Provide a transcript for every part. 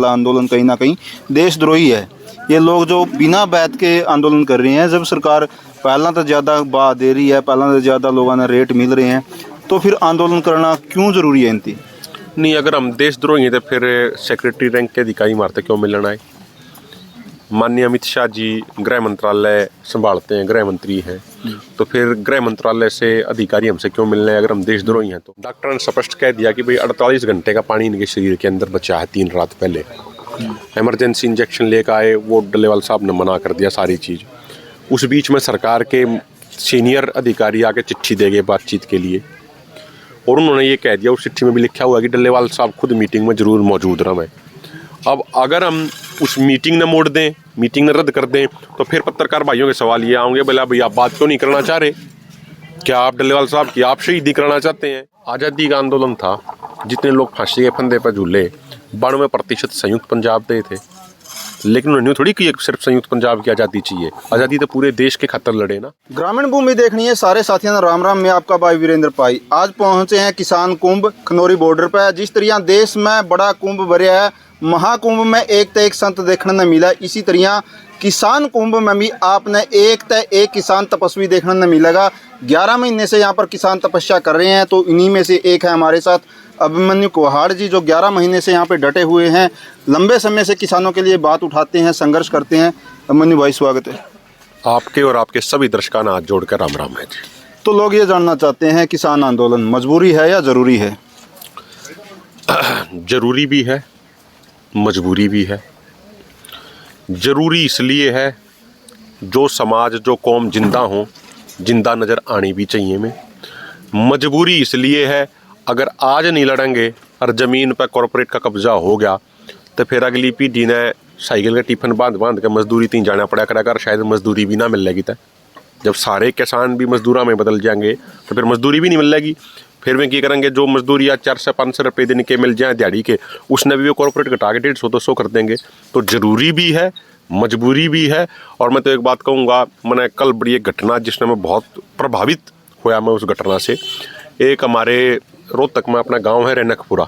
आंदोलन कहीं ना कहीं देशद्रोही है। ये लोग जो बिना बैत के आंदोलन कर रहे हैं, जब सरकार पहला तो ज़्यादा बात दे रही है, पहला तो ज़्यादा लोगों ने रेट मिल रहे हैं, तो फिर आंदोलन करना क्यों ज़रूरी है इनकी? नहीं, अगर हम देशद्रोही हैं तो फिर सेक्रेटरी रैंक के अधिकारी मारते क्यों मिलना है? माननीय अमित शाह जी गृह मंत्रालय संभालते हैं, गृह मंत्री हैं, तो फिर गृह मंत्रालय से अधिकारी हमसे क्यों मिलने हैं अगर हम देशद्रोही हैं? तो डॉक्टर ने स्पष्ट कह दिया कि भाई 48 घंटे का पानी इनके शरीर के अंदर बचा है 3 रात पहले। इमरजेंसी इंजेक्शन लेकर आए, वो डल्लेवाल साहब ने मना कर दिया सारी चीज़। उस बीच में सरकार के सीनियर अधिकारी आके चिट्ठी दे गए बातचीत के लिए, और उन्होंने ये कह दिया, उस चिट्ठी में भी लिखा हुआ है कि डल्लेवाल साहब खुद मीटिंग में जरूर मौजूद रहें। अब अगर हम उस मीटिंग ने मोड़ दें, मीटिंग ने रद्द कर दें, तो फिर पत्रकार भाइयों के सवाल ये आएंगे, भला भाई आप बात क्यों नहीं करना चाह रहे? क्या आप डल्लेवाल साहब की आप शहीदी कराना चाहते हैं? आज़ादी का आंदोलन था, जितने लोग फांसी के फंदे पर झूले 92% संयुक्त पंजाब दे थे, लेकिन उन्होंने थोड़ी कि सिर्फ संयुक्त पंजाब की आज़ादी चाहिए, आज़ादी तो पूरे देश के खातिर लड़े ना। ग्रामीण भूमि देखनी है सारे साथियों ने राम राम। मैं आपका भाई वीरेंद्र पाई आज पहुंचे हैं किसान कुंभ खनौरी बॉर्डर पर। जिस तरह देश में बड़ा कुंभ भरया है, महाकुंभ में एक तो एक संत देखने ने मिला, इसी तरह किसान कुंभ में भी आपने एक तो एक किसान तपस्वी देखने ने मिलेगा। 11 महीने से यहाँ पर किसान तपस्या कर रहे हैं, तो इन्हीं में से एक है हमारे साथ अभिमन्यु कुहाड़ जी, जो 11 महीने से यहाँ पे डटे हुए हैं, लंबे समय से किसानों के लिए बात उठाते हैं, संघर्ष करते हैं। अभिमन्यु भाई स्वागत है आपके और आपके सभी दर्शकों ने हाथ जोड़कर राम राम है जी। तो लोग ये जानना चाहते हैं, किसान आंदोलन मजबूरी है या ज़रूरी है? जरूरी भी है, मजबूरी भी है। जरूरी इसलिए है, जो समाज जो कौम जिंदा हो, जिंदा नज़र आनी भी चाहिए में। मजबूरी इसलिए है, अगर आज नहीं लड़ेंगे और ज़मीन पर कॉरपोरेट का कब्जा हो गया, तो फिर अगली पीढ़ी ने साइकिल का टिफिन बांध बांध के मजदूरी तीन जाना पड़ा करेगा, शायद मजदूरी भी ना मिलेगी। तो जब सारे किसान भी मजदूरा में बदल जाएंगे तो फिर मजदूरी भी नहीं मिलेगी। फिर वे क्या करेंगे, जो मजदूरी या 400 से 500 रुपये दिन के मिल जाए दिहाड़ी के, उसने भी वो कॉरपोरेट घटा के 150-200 कर देंगे। तो ज़रूरी भी है, मजबूरी भी है। और मैं तो एक बात कहूँगा, मैंने कल बड़ी एक घटना जिसने मैं बहुत प्रभावित होया मैं उस घटना से। एक हमारे रोहतक में अपना गांव है रेनकपुरा,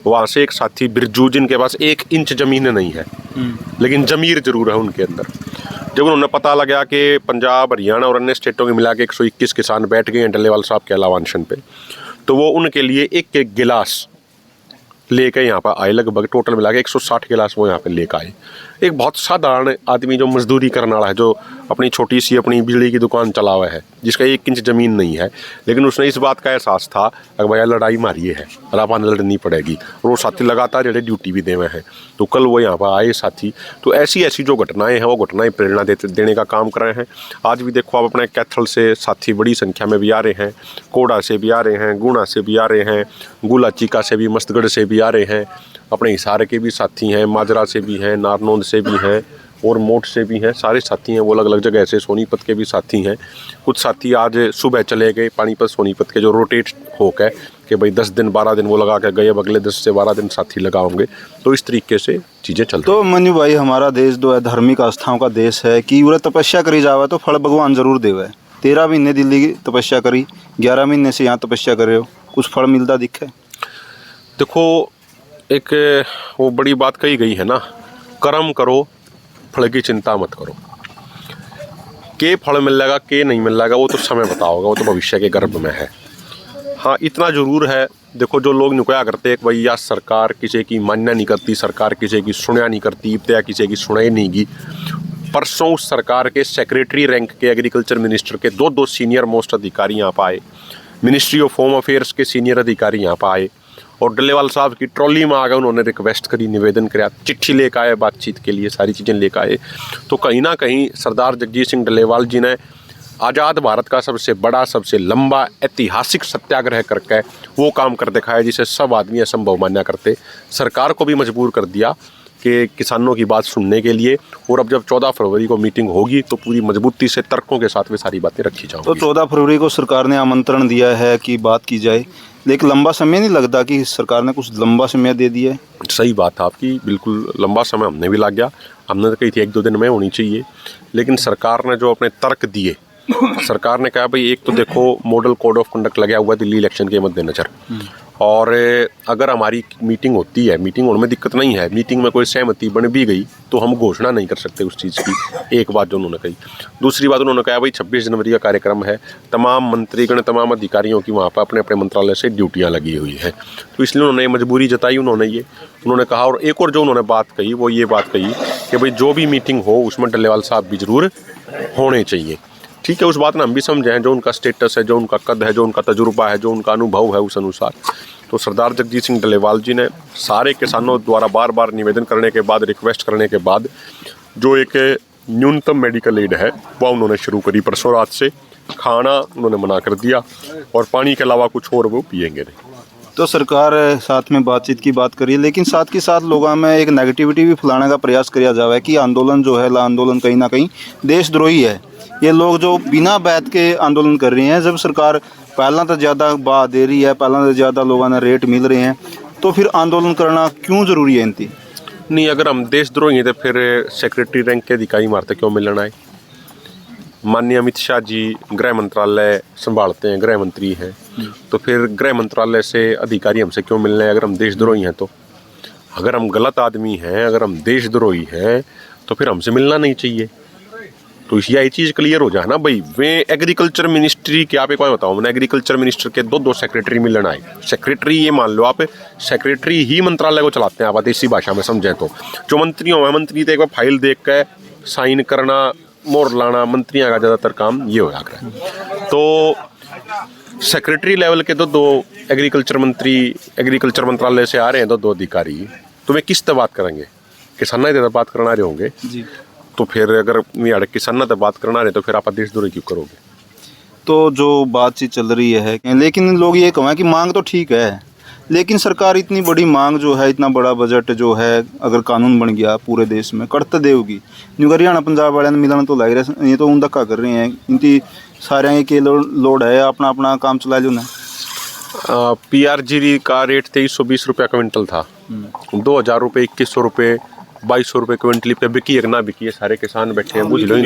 वहाँ से एक साथी बिरजू, जिनके पास 1 इंच ज़मीन नहीं है, लेकिन ज़मीर जरूर है उनके अंदर। जब उन्होंने पता लगा कि पंजाब, हरियाणा और अन्य स्टेटों के मिला के 121 किसान बैठ गए हैं डल्लेवाल साहब के अलावा अनशन पे, तो वो उनके लिए एक एक गिलास लेकर यहाँ पर आए। लगभग टोटल मिला के 160 गिलास वो यहाँ पे लेकर आए। एक बहुत साधारण आदमी जो मजदूरी करने वाला है, जो अपनी छोटी सी अपनी बिजली की दुकान चला हुआ है, जिसका 1 इंच ज़मीन नहीं है, लेकिन उसने इस बात का एहसास था कि भाई लड़ाई मारिए है, रापान लड़नी पड़ेगी, और वो साथी लगातार जड़े ड्यूटी भी देवे हैं। तो कल वो यहाँ पर आए साथी। तो ऐसी ऐसी जो घटनाएँ हैं, वो घटनाएँ प्रेरणा देने का काम कर रहे हैं। आज भी देखो, आप अपने कैथल से साथी बड़ी संख्या में भी आ रहे हैं, कोड़ा से भी आ रहे हैं, गुणा से भी आ रहे हैं, गुला चीका से भी, मस्तगढ़ से भी आ रहे हैं, अपने हिसार के भी साथी हैं, माजरा से भी हैं, नारनौंद से भी हैं और मोट से भी हैं। सारे साथी हैं, वो अलग अलग जगह से, सोनीपत के भी साथी हैं। कुछ साथी आज सुबह चले गए पानीपत सोनीपत के, जो रोटेट हो गए कि भाई 10 दिन 12 दिन वो लगा के गए, अब अगले 10 से 12 दिन साथी लगाओगे। तो इस तरीके से चीज़ें चल रही। तो मनु भाई, हमारा देश जो है धार्मिक आस्थाओं का देश है कि वो तपस्या करी जावे तो फल भगवान जरूर देवे। 13 महीने दिल्ली की तपस्या करी, 11 महीने से यहाँ तपस्या कर रहे हो, कुछ फल मिलता दिखे? देखो, एक वो बड़ी बात कही गई है ना, कर्म करो, फल की चिंता मत करो। के फल मिलेगा के नहीं मिलेगा वो तो समय बताओगा, वो तो भविष्य के गर्भ में है। हाँ, इतना ज़रूर है, देखो जो लोग नुकया करते हैं कि भाई या सरकार किसी की मान्य नहीं करती, सरकार किसी की सुनया नहीं करती, इब्तिया किसी की सुनाई नहीं की। परसों उस सरकार के सेक्रेटरी रैंक के एग्रीकल्चर मिनिस्टर के 2 सीनियर मोस्ट अधिकारी यहाँ पर आए, मिनिस्ट्री ऑफ होम अफेयर्स के सीनियर अधिकारी यहाँ पर आए, और डल्लेवाल साहब की ट्रॉली में आ गए। उन्होंने रिक्वेस्ट करी, निवेदन कराया, चिट्ठी लेकर आए, बातचीत के लिए सारी चीज़ें लेकर आए। तो कहीं ना कहीं सरदार जगजीत सिंह डल्लेवाल जी ने आज़ाद भारत का सबसे बड़ा, सबसे लंबा ऐतिहासिक सत्याग्रह करके वो काम कर दिखाया जिसे सब आदमी असंभव मान्या करते। सरकार को भी मजबूर कर दिया कि किसानों की बात सुनने के लिए। और अब जब 14 फरवरी को मीटिंग होगी तो पूरी मजबूती से तर्कों के साथ वे सारी बातें रखी जाएंगी। तो 14 फरवरी को सरकार ने आमंत्रण दिया है कि बात की जाए, लेकिन लंबा समय नहीं लगता कि सरकार ने कुछ लंबा समय दे दिया है? सही बात है आपकी, बिल्कुल लंबा समय हमने भी लग गया। हमने तो कही थी 1-2 दिन में होनी चाहिए, लेकिन सरकार ने जो अपने तर्क दिए, सरकार ने कहा भाई एक तो देखो मॉडल कोड ऑफ कंडक्ट लगा हुआ दिल्ली इलेक्शन के मद्देनजर, और अगर हमारी मीटिंग होती है, मीटिंग होने में दिक्कत नहीं है, मीटिंग में कोई सहमति बन भी गई तो हम घोषणा नहीं कर सकते उस चीज़ की। एक बात जो उन्होंने कही। दूसरी बात उन्होंने कहा भाई 26 जनवरी का कार्यक्रम है, तमाम मंत्रीगण तमाम अधिकारियों की वहाँ पर अपने अपने मंत्रालय से ड्यूटियाँ लगी हुई हैं, तो इसलिए उन्होंने मजबूरी जताई। उन्होंने कहा, और एक और जो उन्होंने बात कही वो ये बात कही कि भाई जो भी मीटिंग हो उसमें डल्लेवाल साहब भी ज़रूर होने चाहिए। ठीक है, उस बात में हम भी समझे हैं, जो उनका स्टेटस है, जो उनका कद है, जो उनका तजुर्बा है, जो उनका अनुभव है, उस अनुसार तो सरदार जगजीत सिंह डल्लेवाल जी ने सारे किसानों द्वारा बार बार निवेदन करने के बाद, रिक्वेस्ट करने के बाद जो एक न्यूनतम मेडिकल एड है वह उन्होंने शुरू करी परसों रात से। खाना उन्होंने मना कर दिया और पानी के अलावा कुछ और वो पिएंगे नहीं। तो सरकार साथ में बातचीत की बात करिए, लेकिन साथ के साथ लोगों में एक नेगेटिविटी भी फैलाने का प्रयास किया जा रहा है कि आंदोलन जो है, आंदोलन कहीं ना कहीं देशद्रोही है। ये लोग जो बिना बैठ के आंदोलन कर रहे हैं, जब सरकार पहला तो ज़्यादा बात दे रही है, पहला तो ज़्यादा लोगों ने रेट मिल रहे हैं, तो फिर आंदोलन करना क्यों ज़रूरी है इनकी? नहीं, अगर हम देशद्रोही हैं तो फिर सेक्रेटरी रैंक के अधिकारी मारते क्यों मिलना है? माननीय अमित शाह जी गृह मंत्रालय संभालते हैं, गृह मंत्री हैं, तो फिर गृह मंत्रालय से अधिकारी हमसे क्यों मिलने हैं अगर हम देशद्रोही हैं? तो अगर हम गलत आदमी हैं, अगर हम देशद्रोही हैं तो फिर हमसे मिलना नहीं चाहिए। तो यही चीज़ क्लियर हो जाए ना भाई। वे एग्रीकल्चर मिनिस्ट्री के, आप एक बार बताओ, मैंने एग्रीकल्चर मिनिस्टर के दो सेक्रेटरी मिलना है। सेक्रेटरी, ये मान लो आप, सेक्रेटरी ही मंत्रालय को चलाते हैं, आप देसी भाषा में समझें तो। जो मंत्री हो, मंत्री तो एक बार फाइल देख कर साइन करना, मोहर लाना, मंत्रियों का ज़्यादातर काम ये हो जाता है। तो सेक्रेटरी लेवल के दो एग्रीकल्चर मंत्री, एग्रीकल्चर मंत्रालय से आ रहे हैं दो अधिकारी, तो वे किस तरह बात करेंगे? किसाना ही बात करना रहे होंगे जी। तो फिर अगर किसाना तो बात करना रहे तो फिर आप देशद्रोही क्यों करोगे? तो जो बातचीत चल रही है, लेकिन लोग ये कहें कि मांग तो ठीक है, लेकिन सरकार इतनी बड़ी मांग जो है, इतना बड़ा बजट जो है, अगर कानून बन गया पूरे देश में करते देगी। न्यू हरियाणा पंजाब वाले ने मिलना तो लग रहा है, ये तो उन धक्का कर रहे हैं, इनकी सारे के लोड है, अपना अपना काम चला लो ना। PRG का रेट 2320 रुपये क्विंटल था, 2000 रुपये, 2100 रुपये, 2200 रुपये क्विंटल पे बिकी, एक ना बिकी, सारे किसान बैठे हैं, बुझ लो।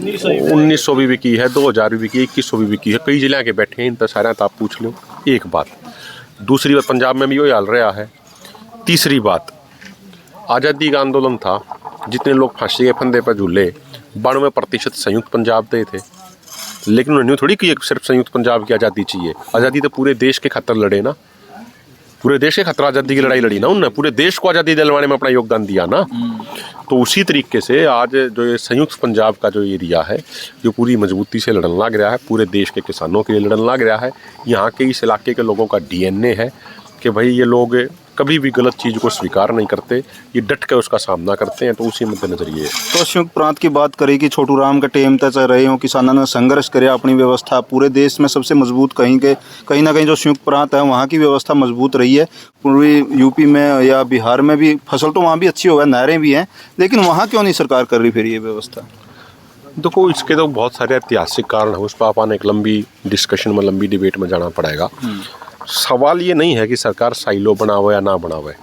1900 भी बिकी है, 2000 भी बिकी है, 2100 भी बिकी है, कई जिले के बैठे हैं, इन सारा तो आप पूछ लो। एक बात। दूसरी बात, पंजाब में भी वही हाल रहा है। तीसरी बात, आज़ादी का आंदोलन था, जितने लोग फांसी के फंदे पर झूले 92% संयुक्त पंजाब दे थे, लेकिन उन्होंने थोड़ी कि सिर्फ संयुक्त पंजाब की आज़ादी चाहिए। आज़ादी तो पूरे देश के खतर लड़े ना, पूरे देश के खतरा आज़ादी की लड़ाई लड़ी ना, उन्होंने पूरे देश को आज़ादी दिलवाने में अपना योगदान दिया ना। तो उसी तरीके से आज जो ये संयुक्त पंजाब का जो एरिया है, जो पूरी मजबूती से लड़न लग रहा है, पूरे देश के किसानों के लिए लड़न लग रहा है। यहाँ के इस इलाके के लोगों का DNA है कि भाई ये लोग कभी भी गलत चीज़ को स्वीकार नहीं करते, ये डट कर उसका सामना करते हैं। तो उसी मद्देनजर ये। तो संयुक्त प्रांत की बात करें कि छोटू राम का टेम तक रहे हो, किसानों ने संघर्ष करे अपनी व्यवस्था, पूरे देश में सबसे मजबूत कहीं ना कहीं जो संयुक्त प्रांत है वहाँ की व्यवस्था मजबूत रही है। पूर्वी यूपी में या बिहार में भी फसल तो वहाँ भी अच्छी हो गई, नहरें भी हैं, लेकिन वहाँ क्यों नहीं सरकार कर रही फिर ये व्यवस्था? देखो, इसके तो बहुत सारे ऐतिहासिक कारण है, उस पर अपन एक लंबी डिस्कशन में, लंबी डिबेट में जाना पड़ेगा। सवाल ये नहीं है कि सरकार साइलो बनावे या ना बनावे,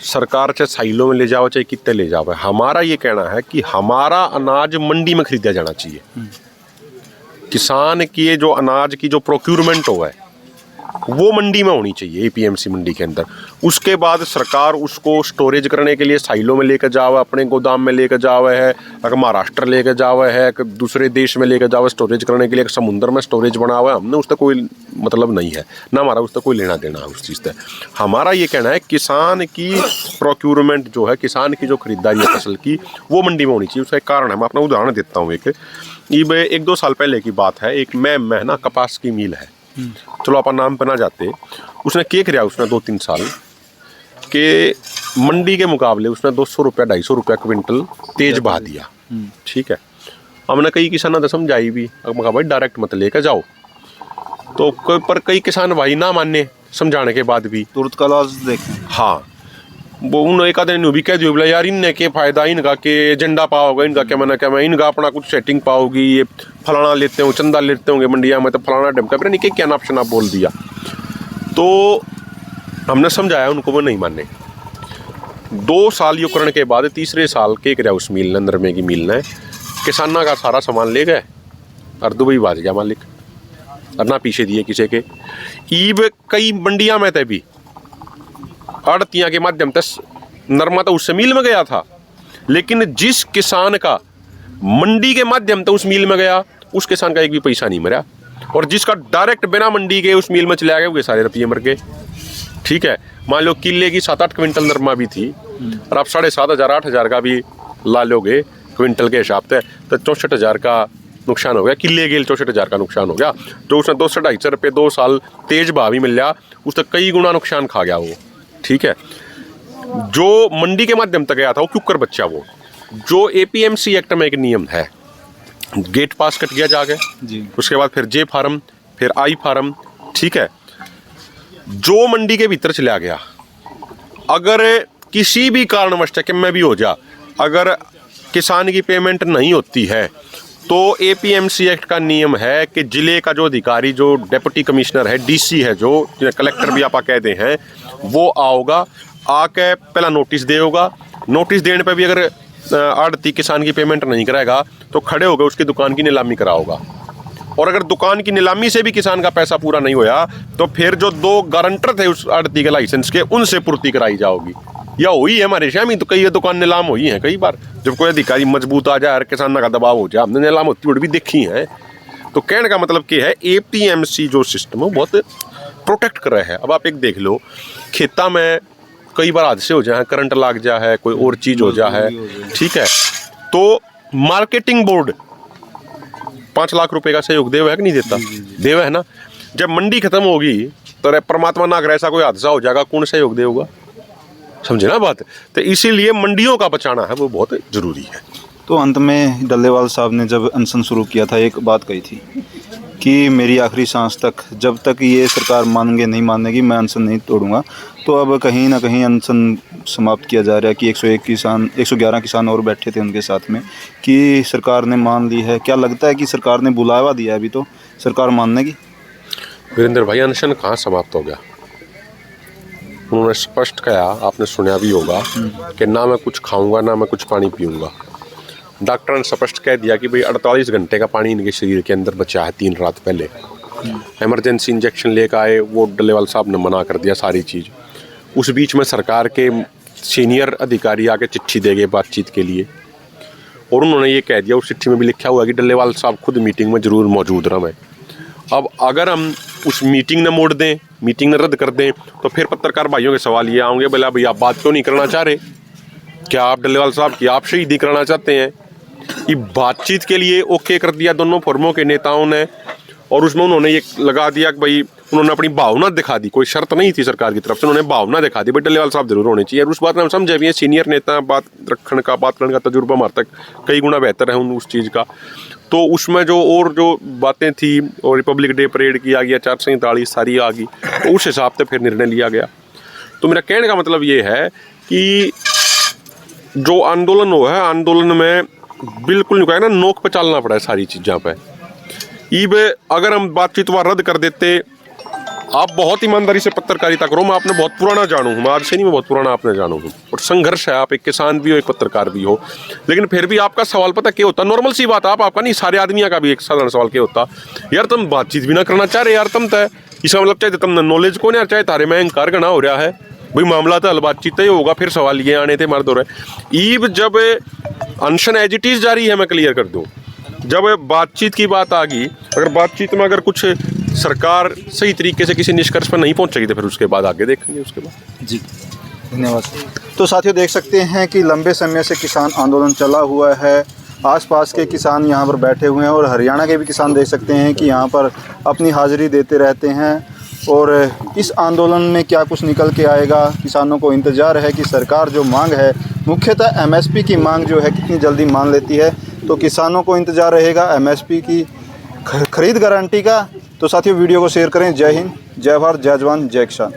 सरकार चाहे साइलो में ले जाओ चाहे कितने ले जाओ, हमारा ये कहना है कि हमारा अनाज मंडी में खरीदा जाना चाहिए। किसान की जो अनाज की जो प्रोक्यूरमेंट हो है वो मंडी में होनी चाहिए, APMC मंडी के अंदर। उसके बाद सरकार उसको स्टोरेज करने के लिए साइलो में लेकर जावे, अपने गोदाम में लेकर जावे है, अगर महाराष्ट्र लेकर जावे है, दूसरे देश में लेकर जावे स्टोरेज करने के लिए, समुद्र में स्टोरेज बना हुआ है, हमने उसका कोई मतलब नहीं है ना, हमारा उसका कोई लेना देना है उस चीज़ से। हमारा ये कहना है किसान की प्रोक्यूरमेंट जो है, किसान की जो खरीदारी है फसल की, वो मंडी में होनी चाहिए। उसका एक कारण है, मैं अपना उदाहरण देता हूँ। ये 1-2 साल पहले की बात है, एक मैं ना कपास की मिल है, चलो आप नाम पे ना जाते, उसने केक रहा उसने 2-3 साल के मंडी के मुकाबले उसने 200 रुपया 250 रुपया क्विंटल तेज बहा दिया। ठीक है, हमने कई किसानों ने समझाई भी, अब कहा भाई डायरेक्ट मत लेकर जाओ, तो पर कई किसान भाई ना माने समझाने के बाद भी तुरंत कलास देखें। हाँ, वो उन्होंने एक आदमी भी कह दिया, बोला यार इनने के फायदा, इनका के एजेंडा पाओगे, इनका क्या मैंने क्या मैं इनका अपना कुछ सेटिंग पाओगी, ये फलाना लेते हो, चंदा लेते होंगे मंडिया में, तो फलाना ढमका फिर नहीं क्या ऑप्शन आप बोल दिया। तो हमने समझाया उनको, वो नहीं माने। 2 साल यो करने के बाद तीसरे साल के रहा उस मिल ने, नरमे की मिल ने, किसाना का सारा सामान ले गए और दुबई भाज गया मालिक। और ना पीछे दिए किसी के। ईब कई मंडियां में थे भी आड़तियां के माध्यम तक नरमा तो उस मिल में गया था, लेकिन जिस किसान का मंडी के माध्यम से उस मिल में गया उस किसान का एक भी पैसा नहीं मरा, और जिसका डायरेक्ट बिना मंडी के उस मिल में चले गए वो सारे रुपये मर गए। ठीक है, मान लो किले की 7-8 क्विंटल नरमा भी थी और आप 7,500 8,000 का भी ला लोगे क्विंटल के हिसाब से तो 64,000 का नुकसान हो गया। किले के 64,000 का नुकसान हो गया, जो उसने 200-250 रुपये 2 साल तेज भाव ही मिल गया, उससे कई गुना नुकसान खा गया वो। ठीक है, जो मंडी के माध्यम तक गया था वो क्यों कर बच्चा वो, जो APMC एक्ट में एक नियम है, गेट पास कट गया जाके जी, उसके बाद फिर J फार्म, फिर I फार्म। ठीक है, जो मंडी के भीतर चला गया, अगर किसी भी कारणवश कि मैं भी हो जा, अगर किसान की पेमेंट नहीं होती है तो APMC एक्ट का नियम है कि जिले का जो अधिकारी, जो डिप्टी कमिश्नर है, DC है, जो कलेक्टर भी आप कहते हैं, वो आओगा, आके पहला नोटिस देगा। नोटिस देने पे भी अगर आड़ती किसान की पेमेंट नहीं कराएगा तो खड़े होकर उसकी दुकान की नीलामी कराओगा, और अगर दुकान की नीलामी से भी किसान का पैसा पूरा नहीं होया तो फिर जो 2 गारंटर थे उस आड़ती के लाइसेंस के, उनसे पूर्ति कराई जाओगी। या हुई है हमारे शहर में तो कई दुकान नीलाम हुई है कई बार, जब कोई अधिकारी मजबूत आ जाए, किसान का दबाव हो जाए, हमने नीलाम होती हुई भी देखी है। तो कहने का मतलब क्या है, APMC जो सिस्टम है बहुत प्रोटेक्ट कर रहा है। अब आप एक देख लो, खेता में कई बार हादसे हो जाए, करंट लाग जा है, कोई और चीज हो जा है, ठीक है, तो मार्केटिंग बोर्ड 5 लाख रुपए का सहयोग देव है कि नहीं देता? देव है ना। जब मंडी खत्म होगी तो परमात्मा ना करे ऐसा कोई हादसा हो जाएगा, कौन सहयोग देगा? समझे ना बात। तो इसीलिए मंडियों का बचाना है वो बहुत जरूरी है। तो अंत में डल्लेवाल साहब ने जब अनशन शुरू किया था, एक बात कही थी कि मेरी आखिरी सांस तक, जब तक ये सरकार मानेंगे नहीं मानेगी मैं अनशन नहीं तोड़ूंगा। तो अब कहीं ना कहीं अनशन समाप्त किया जा रहा है कि 111 किसान और बैठे थे उनके साथ में, कि सरकार ने मान ली है। क्या लगता है कि सरकार ने बुलावा दिया है, अभी तो सरकार मानने की? वीरेंद्र भाई, अनशन कहाँ समाप्त हो गया? उन्होंने स्पष्ट कहा, आपने सुना भी होगा, कि ना मैं कुछ खाऊंगा ना मैं कुछ पानी पीऊंगा। डॉक्टर ने स्पष्ट कह दिया कि भाई 48 घंटे का पानी इनके शरीर के अंदर बचा है 3 रात पहले। इमरजेंसी इंजेक्शन लेकर आए, वो डल्लेवाल साहब ने मना कर दिया सारी चीज़। उस बीच में सरकार के सीनियर अधिकारी आके चिट्ठी दे गए बातचीत के लिए, और उन्होंने ये कह दिया, उस चिट्ठी में भी लिखा हुआ है कि डल्लेवाल साहब खुद मीटिंग में जरूर मौजूद रहें। अब अगर हम उस मीटिंग ने मोड़ दें, मीटिंग ने रद्द कर दें, तो फिर पत्रकार भाइयों के सवाल ये आएंगे, बोला भाई आप बात क्यों नहीं करना चाह रहे? क्या आप डल्लेवाल साहब की आप शहीदी कराना चाहते हैं? ये बातचीत के लिए ओके कर दिया दोनों फर्मों के नेताओं ने, और उसमें उन्होंने ये लगा दिया कि भाई उन्होंने अपनी भावना दिखा दी, कोई शर्त नहीं थी सरकार की तरफ से, उन्होंने भावना दिखा दी भाई डल्लेवाल साहब जरूर होने चाहिए। और उस बात में हम समझे भी हैं, सीनियर नेता, बात रखने का, बात करने का तजुर्बा हमारे तक कई गुना बेहतर है उस चीज़ का। तो उसमें जो और जो बातें थी, और रिपब्लिक डे परेड किया गया, 447 सारी आ गई, तो उस हिसाब से फिर निर्णय लिया गया। तो मेरा कहने का मतलब ये है कि जो आंदोलन हो है, आंदोलन में बिल्कुल नहीं कहेगा ना, नोक पे चलना पड़ा है सारी चीज़ों पे। ईब अगर हम बातचीत वहाँ रद्द कर देते, आप बहुत ईमानदारी से पत्रकारिता करो, मैं आपने बहुत पुराना जानू हूँ, मैं आज से नहीं, मैं बहुत पुराना आपने जानू हूँ, और संघर्ष है, आप एक किसान भी हो, एक पत्रकार भी हो, लेकिन फिर भी आपका सवाल पता क्या होता? नॉर्मल सी बात, आपका नहीं, सारे आदमियों का भी एक साधारण सवाल क्या होता, यार तुम बातचीत भी ना करना चाह रहे यार, तुम तय इसका मतलब चाहे तुम नॉलेज को नहीं यार, चाहे तारे में अहंकार गणा हो रहा है भाई, मामला तो हल बातचीत ही होगा। फिर सवाल ये आने थे मर्द हो रहे। ईब जब अनशन एज इट इज जारी है, मैं क्लियर कर दूं, जब बातचीत की बात आ गई, अगर बातचीत में अगर कुछ सरकार सही तरीके से किसी निष्कर्ष पर नहीं पहुंचेगी तो फिर उसके बाद आगे देखेंगे उसके बाद। जी धन्यवाद। तो साथियों देख सकते हैं कि लंबे समय से किसान आंदोलन चला हुआ है, आसपास के किसान यहाँ पर बैठे हुए हैं, और हरियाणा के भी किसान देख सकते हैं कि यहाँ पर अपनी हाजिरी देते रहते हैं। और इस आंदोलन में क्या कुछ निकल के आएगा, किसानों को इंतज़ार है कि सरकार जो मांग है, मुख्यतः MSP की मांग जो है, कितनी जल्दी मान लेती है। तो किसानों को इंतज़ार रहेगा MSP की खरीद गारंटी का। तो साथियों वीडियो को शेयर करें। जय हिंद, जय भारत, जय जवान, जय किसान।